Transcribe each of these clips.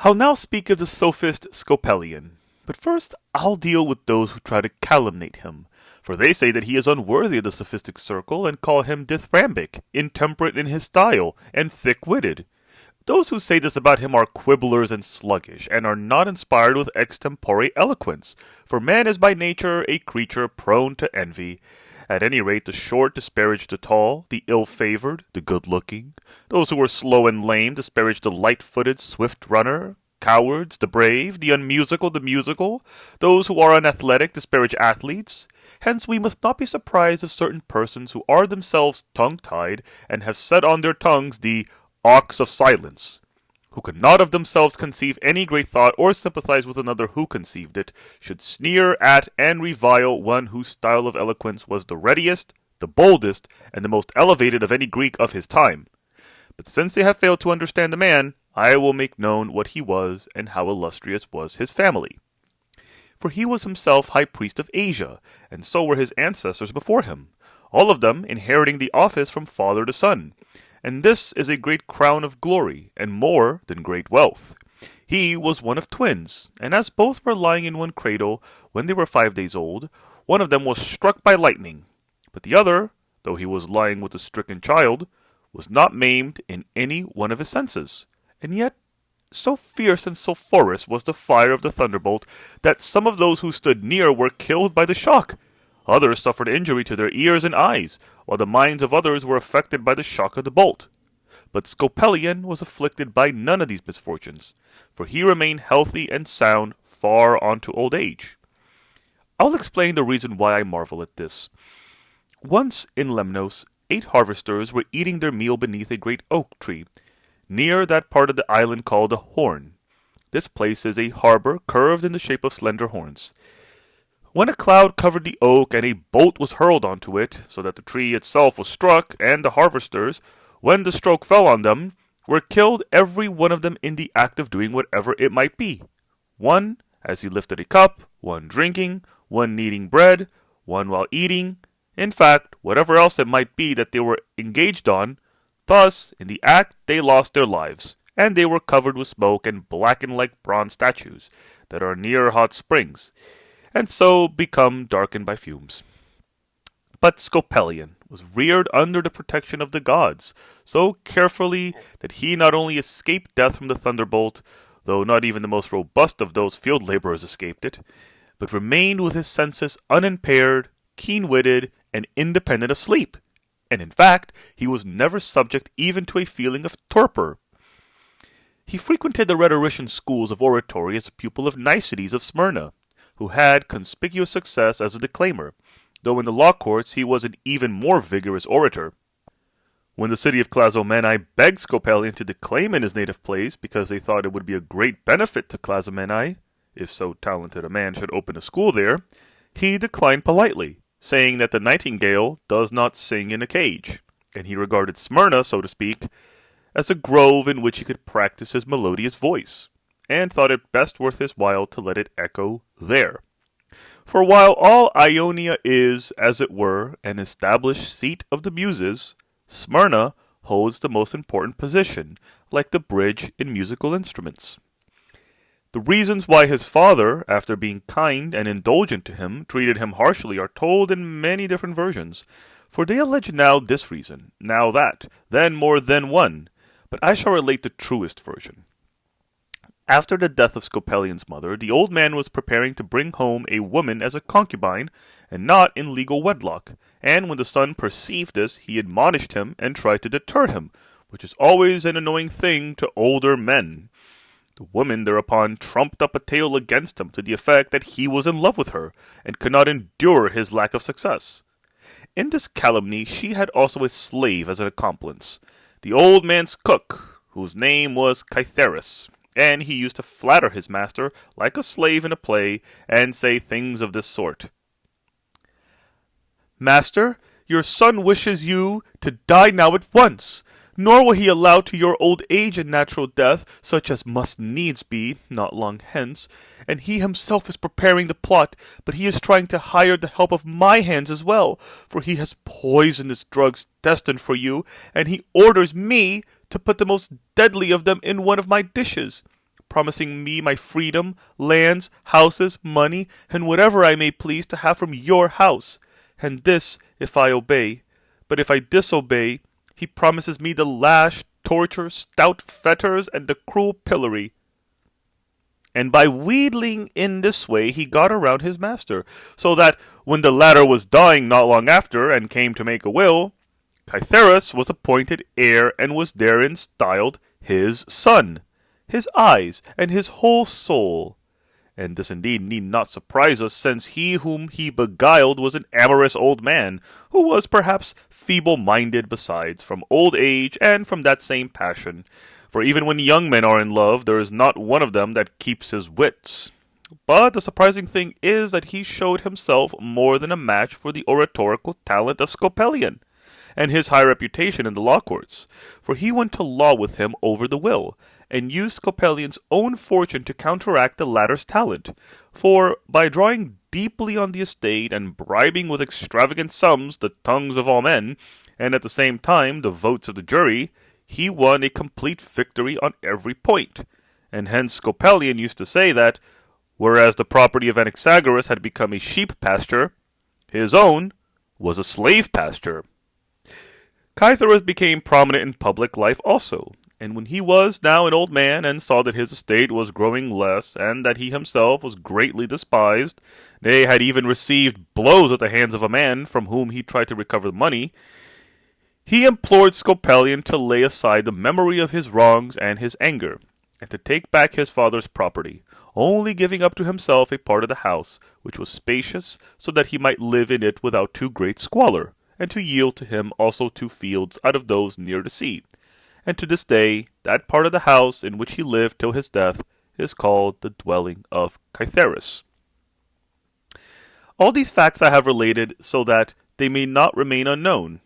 I'll now speak of the sophist Scopelian, but first I'll deal with those who try to calumniate him, for they say that he is unworthy of the sophistic circle and call him dithyrambic, intemperate in his style, and thick-witted. Those who say this about him are quibblers and sluggish, and are not inspired with extempore eloquence, for man is by nature a creature prone to envy. At any rate, the short disparage the tall, the ill-favored, the good-looking. Those who are slow and lame disparage the light-footed, swift runner. Cowards, the brave, the unmusical, the musical. Those who are unathletic disparage athletes. Hence we must not be surprised if certain persons who are themselves tongue-tied, and have set on their tongues the ox of silence, who could not of themselves conceive any great thought or sympathize with another who conceived it, should sneer at and revile one whose style of eloquence was the readiest, the boldest, and the most elevated of any Greek of his time. But since they have failed to understand the man, I will make known what he was, and how illustrious was his family. For he was himself high priest of Asia, and so were his ancestors before him, all of them inheriting the office from father to son. And this is a great crown of glory, and more than great wealth. He was one of twins, and as both were lying in one cradle, when they were 5 days old, one of them was struck by lightning, but the other, though he was lying with a stricken child, was not maimed in any one of his senses. And yet, so fierce and sulphurous was the fire of the thunderbolt, that some of those who stood near were killed by the shock. Others suffered injury to their ears and eyes, while the minds of others were affected by the shock of the bolt. But Scopelian was afflicted by none of these misfortunes, for he remained healthy and sound far on to old age. I'll explain the reason why I marvel at this. Once in Lemnos, 8 harvesters were eating their meal beneath a great oak tree, near that part of the island called the Horn. This place is a harbor curved in the shape of slender horns. When a cloud covered the oak and a bolt was hurled onto it, so that the tree itself was struck, and the harvesters, when the stroke fell on them, were killed every one of them in the act of doing whatever it might be. One as he lifted a cup, one drinking, one kneading bread, one while eating, in fact, whatever else it might be that they were engaged on. Thus, in the act they lost their lives, and they were covered with smoke and blackened like bronze statues that are near hot springs, and so become darkened by fumes. But Scopelian was reared under the protection of the gods, so carefully that he not only escaped death from the thunderbolt, though not even the most robust of those field laborers escaped it, but remained with his senses unimpaired, keen-witted, and independent of sleep. And in fact, he was never subject even to a feeling of torpor. He frequented the rhetorician schools of oratory as a pupil of Nicetes of Smyrna, who had conspicuous success as a declaimer, though in the law courts he was an even more vigorous orator. When the city of Clazomenae begged Scopelian to declaim in his native place because they thought it would be a great benefit to Clazomenae, if so talented a man should open a school there, he declined politely, saying that the nightingale does not sing in a cage, and he regarded Smyrna, so to speak, as a grove in which he could practice his melodious voice, and thought it best worth his while to let it echo there. For while all Ionia is, as it were, an established seat of the Muses, Smyrna holds the most important position, like the bridge in musical instruments. The reasons why his father, after being kind and indulgent to him, treated him harshly are told in many different versions, for they allege now this reason, now that, then more than one, but I shall relate the truest version. After the death of Scopelian's mother, the old man was preparing to bring home a woman as a concubine, and not in legal wedlock, and when the son perceived this, he admonished him and tried to deter him, which is always an annoying thing to older men. The woman thereupon trumped up a tale against him to the effect that he was in love with her, and could not endure his lack of success. In this calumny she had also a slave as an accomplice, the old man's cook, whose name was Cytherus, and he used to flatter his master like a slave in a play, and say things of this sort. "Master, your son wishes you to die now at once, nor will he allow to your old age a natural death, such as must needs be, not long hence, and he himself is preparing the plot, but he is trying to hire the help of my hands as well, for he has poisonous drugs destined for you, and he orders me to put the most deadly of them in one of my dishes. promising me my freedom, lands, houses, money, and whatever I may please to have from your house. And this, if I obey. But if I disobey, he promises me the lash, torture, stout fetters, and the cruel pillory. And by wheedling in this way, he got around his master, so that when the latter was dying not long after, and came to make a will, Cytherus was appointed heir, and was therein styled his son, his eyes, and his whole soul. And this indeed need not surprise us, since he whom he beguiled was an amorous old man, who was perhaps feeble-minded besides, from old age, and from that same passion. For even when young men are in love, there is not one of them that keeps his wits. But the surprising thing is that he showed himself more than a match for the oratorical talent of Scopelian, and his high reputation in the law courts. For he went to law with him over the will, and used Scopelian's own fortune to counteract the latter's talent. For by drawing deeply on the estate, and bribing with extravagant sums the tongues of all men, and at the same time the votes of the jury, he won a complete victory on every point. And hence Scopelian used to say that, whereas the property of Anaxagoras had become a sheep pasture, his own was a slave pasture. Cytherus became prominent in public life also, and when he was now an old man, and saw that his estate was growing less, and that he himself was greatly despised, nay, had even received blows at the hands of a man from whom he tried to recover the money, he implored Scopelian to lay aside the memory of his wrongs and his anger, and to take back his father's property, only giving up to himself a part of the house, which was spacious, so that he might live in it without too great squalor, and to yield to him also 2 fields out of those near the sea. And to this day, that part of the house in which he lived till his death is called the dwelling of Cytherus. All these facts I have related so that they may not remain unknown,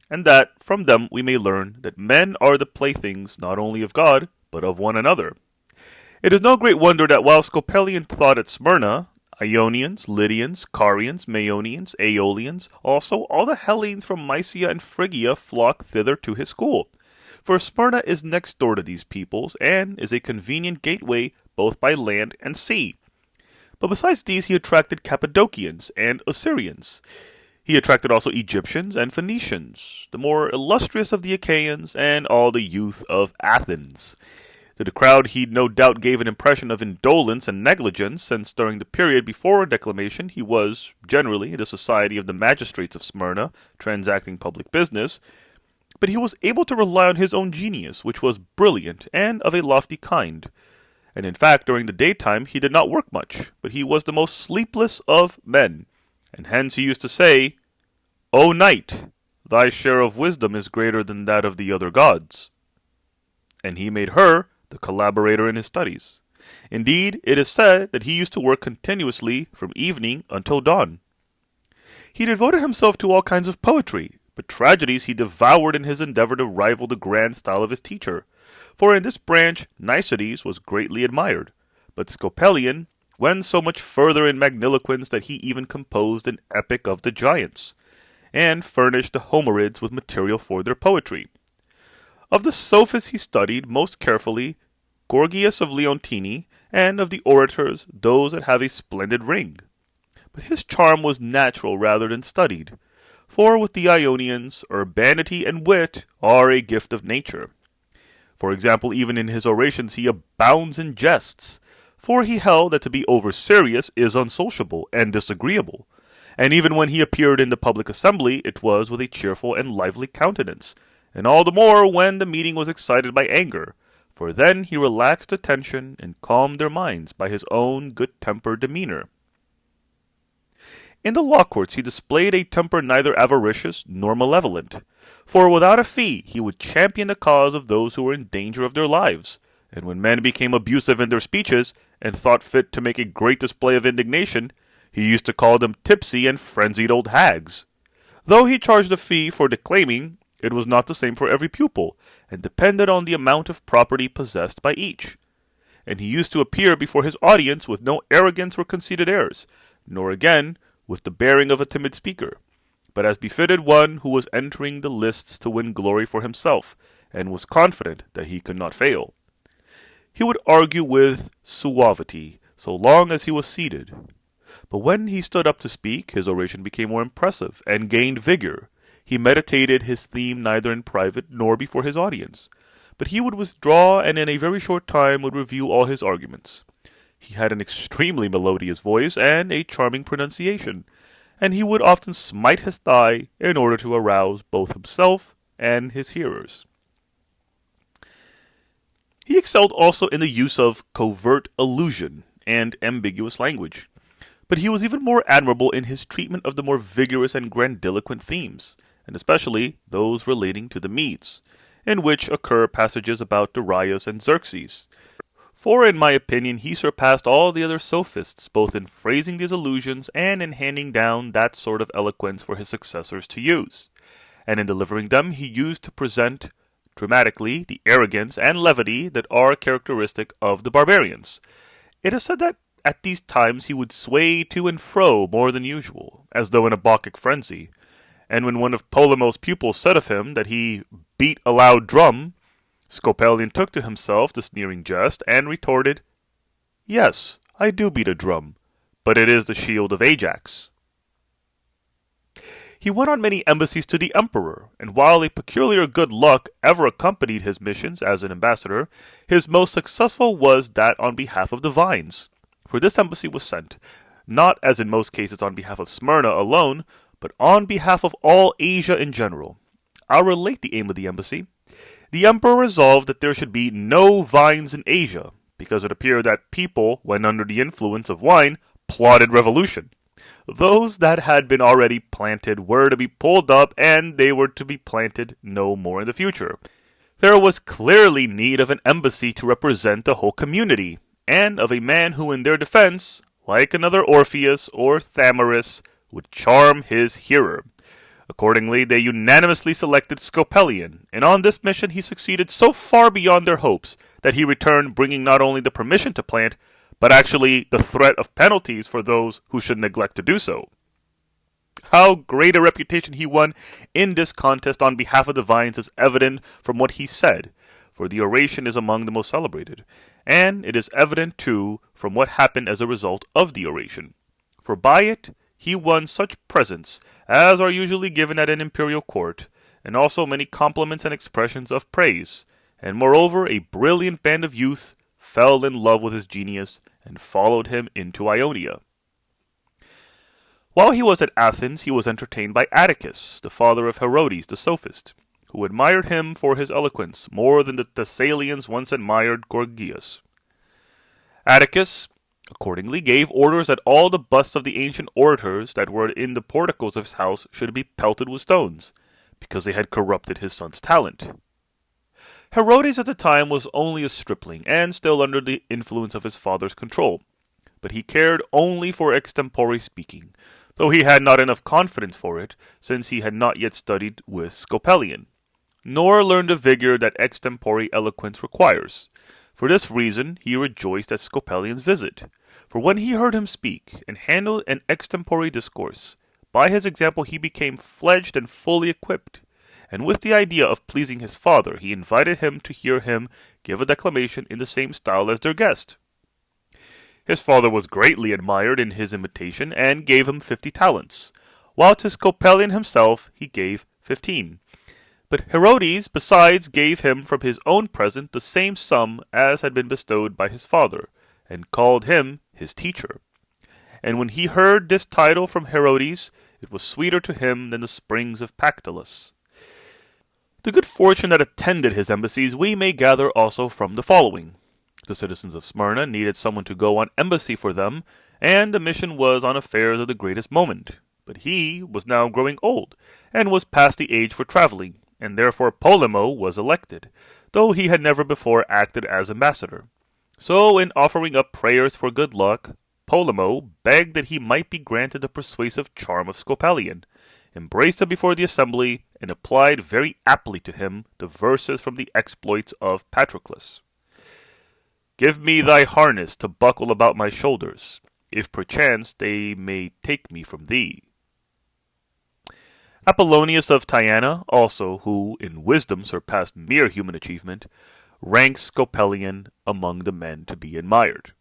and that from them we may learn that men are the playthings not only of God, but of one another. It is no great wonder that while Scopelian thought at Smyrna, Ionians, Lydians, Carians, Maeonians, Aeolians, also all the Hellenes from Mysia and Phrygia flocked thither to his school. For Smyrna is next door to these peoples, and is a convenient gateway both by land and sea. But besides these he attracted Cappadocians and Assyrians. He attracted also Egyptians and Phoenicians, the more illustrious of the Achaeans, and all the youth of Athens. To the crowd he no doubt gave an impression of indolence and negligence, since during the period before declamation he was, generally, in the society of the magistrates of Smyrna, transacting public business, but he was able to rely on his own genius, which was brilliant and of a lofty kind. And in fact, during the daytime he did not work much, but he was the most sleepless of men. And hence he used to say, O night, thy share of wisdom is greater than that of the other gods. And he made her the collaborator in his studies. Indeed, it is said that he used to work continuously from evening until dawn. He devoted himself to all kinds of poetry, but tragedies he devoured in his endeavor to rival the grand style of his teacher. For in this branch Nicetes was greatly admired, but Scopelian went so much further in magniloquence that he even composed an epic of the giants, and furnished the Homerids with material for their poetry. Of the Sophists he studied most carefully Gorgias of Leontini, and of the orators those that have a splendid ring. But his charm was natural rather than studied, for with the Ionians urbanity and wit are a gift of nature. For example, even in his orations he abounds in jests, for he held that to be over-serious is unsociable and disagreeable, and even when he appeared in the public assembly it was with a cheerful and lively countenance, and all the more when the meeting was excited by anger, for then he relaxed the tension and calmed their minds by his own good-tempered demeanor. In the law courts he displayed a temper neither avaricious nor malevolent, for without a fee he would champion the cause of those who were in danger of their lives, and when men became abusive in their speeches, and thought fit to make a great display of indignation, he used to call them tipsy and frenzied old hags. Though he charged a fee for declaiming, it was not the same for every pupil, and depended on the amount of property possessed by each. And he used to appear before his audience with no arrogance or conceited airs, nor again with the bearing of a timid speaker, but as befitted one who was entering the lists to win glory for himself, and was confident that he could not fail. He would argue with suavity, so long as he was seated. But when he stood up to speak, his oration became more impressive and gained vigor. He meditated his theme neither in private nor before his audience, but he would withdraw and in a very short time would review all his arguments. He had an extremely melodious voice and a charming pronunciation, and he would often smite his thigh in order to arouse both himself and his hearers. He excelled also in the use of covert allusion and ambiguous language, but he was even more admirable in his treatment of the more vigorous and grandiloquent themes, and especially those relating to the Medes, in which occur passages about Darius and Xerxes. For in my opinion he surpassed all the other sophists, both in phrasing these allusions and in handing down that sort of eloquence for his successors to use. And in delivering them he used to present dramatically the arrogance and levity that are characteristic of the barbarians. It is said that at these times he would sway to and fro more than usual, as though in a Bacchic frenzy, and when one of Polemo's pupils said of him that he beat a loud drum, Scopelian took to himself the sneering jest, and retorted, "Yes, I do beat a drum, but it is the shield of Ajax." He went on many embassies to the emperor, and while a peculiar good luck ever accompanied his missions as an ambassador, his most successful was that on behalf of the vines. For this embassy was sent, not as in most cases on behalf of Smyrna alone, but on behalf of all Asia in general. I'll relate the aim of the embassy. The emperor resolved that there should be no vines in Asia, because it appeared that people, when under the influence of wine, plotted revolution. Those that had been already planted were to be pulled up, and they were to be planted no more in the future. There was clearly need of an embassy to represent the whole community, and of a man who in their defense, like another Orpheus or Thamyris, would charm his hearer. Accordingly, they unanimously selected Scopelian, and on this mission he succeeded so far beyond their hopes that he returned bringing not only the permission to plant, but actually the threat of penalties for those who should neglect to do so. How great a reputation he won in this contest on behalf of the vines is evident from what he said, for the oration is among the most celebrated, and it is evident too from what happened as a result of the oration. For by it he won such presents as are usually given at an imperial court, and also many compliments and expressions of praise, and moreover a brilliant band of youth fell in love with his genius and followed him into Ionia. While he was at Athens, he was entertained by Atticus, the father of Herodes the Sophist, who admired him for his eloquence more than the Thessalians once admired Gorgias. Atticus accordingly gave orders that all the busts of the ancient orators that were in the porticos of his house should be pelted with stones, because they had corrupted his son's talent. Herodes at the time was only a stripling, and still under the influence of his father's control, but he cared only for extempore speaking, though he had not enough confidence for it, since he had not yet studied with Scopelian, nor learned the vigor that extempore eloquence requires. For this reason he rejoiced at Scopelian's visit, for when he heard him speak, and handle an extempore discourse, by his example he became fledged and fully equipped, and with the idea of pleasing his father, he invited him to hear him give a declamation in the same style as their guest. His father was greatly admired in his imitation, and gave him 50 talents, while to Scopelian himself he gave 15. But Herodes, besides, gave him from his own present the same sum as had been bestowed by his father, and called him his teacher. And when he heard this title from Herodes, it was sweeter to him than the springs of Pactolus. The good fortune that attended his embassies we may gather also from the following. The citizens of Smyrna needed someone to go on embassy for them, and the mission was on affairs of the greatest moment. But he was now growing old, and was past the age for traveling, and therefore Polemo was elected, though he had never before acted as ambassador. So, in offering up prayers for good luck, Polemo begged that he might be granted the persuasive charm of Scopelian, embraced him before the assembly, and applied very aptly to him the verses from the exploits of Patroclus. "Give me thy harness to buckle about my shoulders, if perchance they may take me from thee." Apollonius of Tyana, also, who in wisdom surpassed mere human achievement, ranks Scopelian among the men to be admired.